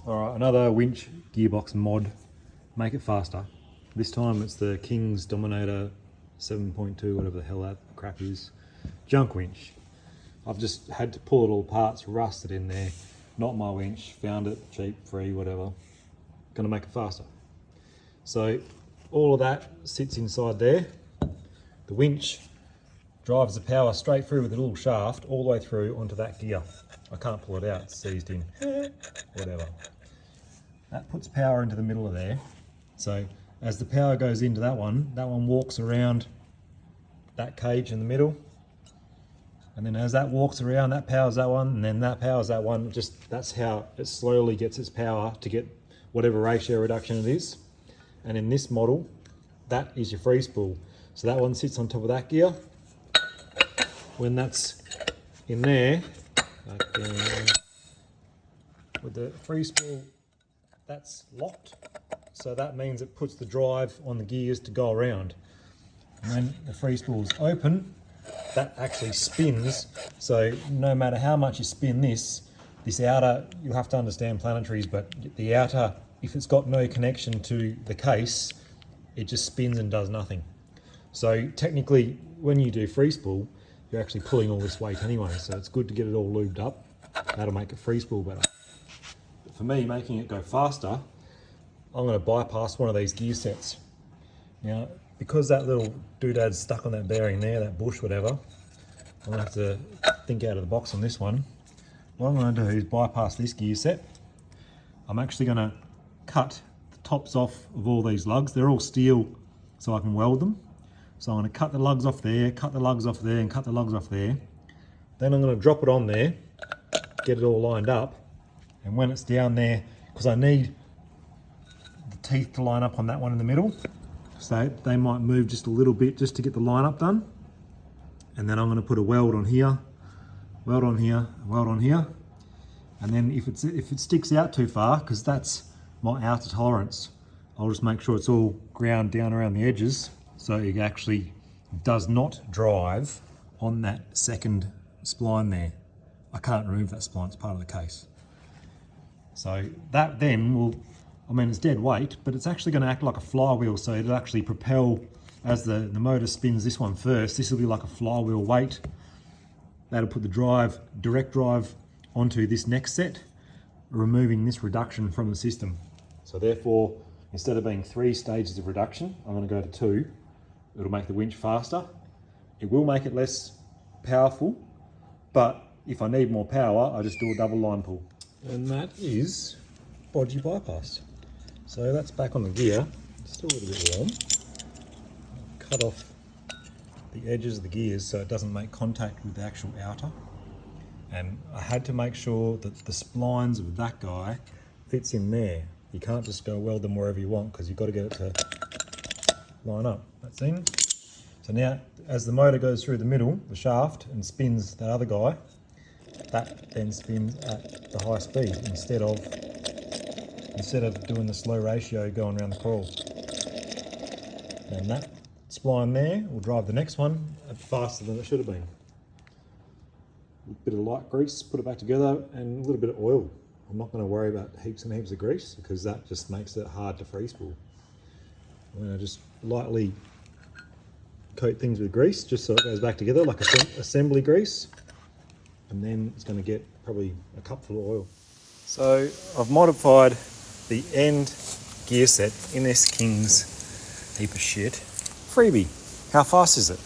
Alright, another winch gearbox mod. Make it faster. This time it's the King's Dominator 7.2, whatever the hell that crap is. Junk winch. I've just had to pull it all apart, it's rusted in there. Not my winch, found it cheap, free, whatever. Gonna make it faster. So all of that sits inside there. The winch drives the power straight through with a little shaft all the way through onto that gear. I can't pull it out, it's seized in, whatever. That puts power into the middle of there. So as the power goes into that one walks around that cage in the middle. And then as that walks around, that powers that one, and then that powers that one. That's how it slowly gets its power to get whatever ratio reduction it is. And in this model, that is your free spool. So that one sits on top of that gear. When that's in there, with the free spool, that's locked. So that means it puts the drive on the gears to go around. And when the free spool is open, that actually spins. So no matter how much you spin this outer, you'll have to understand planetaries, but the outer, if it's got no connection to the case, it just spins and does nothing. So technically, when you do free spool, you're actually pulling all this weight anyway, so it's good to get it all lubed up. That'll make it free spool better. But for me, making it go faster, I'm going to bypass one of these gear sets. Now, because that little doodad's stuck on that bearing there, that bush, whatever, I'm going to have to think out of the box on this one. What I'm going to do is bypass this gear set. I'm actually going to cut the tops off of all these lugs. They're all steel, so I can weld them. So I'm going to cut the lugs off there, cut the lugs off there, and cut the lugs off there. Then I'm going to drop it on there, get it all lined up, and when it's down there, because I need the teeth to line up on that one in the middle, so they might move just a little bit just to get the line up done. And then I'm going to put a weld on here, weld on here, weld on here. And then if it sticks out too far, because that's my outer tolerance, I'll just make sure it's all ground down around the edges, so it actually does not drive on that second spline there. I can't remove that spline, it's part of the case. So that then will, I mean, it's dead weight, but it's actually going to act like a flywheel, so it'll actually propel, as the motor spins this one first, this will be like a flywheel weight. That'll put the direct drive onto this next set, removing this reduction from the system. So therefore, instead of being 3 stages of reduction, I'm going to go to 2. It'll make the winch faster. It will make it less powerful, but if I need more power, I just do a double line pull. And that is bodgy bypass. So that's back on the gear. It's still a little bit warm. Cut off the edges of the gears so it doesn't make contact with the actual outer. And I had to make sure that the splines of that guy fits in there. You can't just go weld them wherever you want, because you've got to get it to line up. That's in. So now, as the motor goes through the middle, the shaft, and spins that other guy, that then spins at the high speed instead of doing the slow ratio going around the coil. And that spline there will drive the next one faster than it should have been. A bit of light grease, put it back together, and a little bit of oil. I'm not going to worry about heaps and heaps of grease, because that just makes it hard to free spool. I'm going to just lightly coat things with grease just so it goes back together like assembly grease, and then it's going to get probably a cupful of oil. So I've modified the end gear set in this King's heap of shit. Freebie. How fast is it?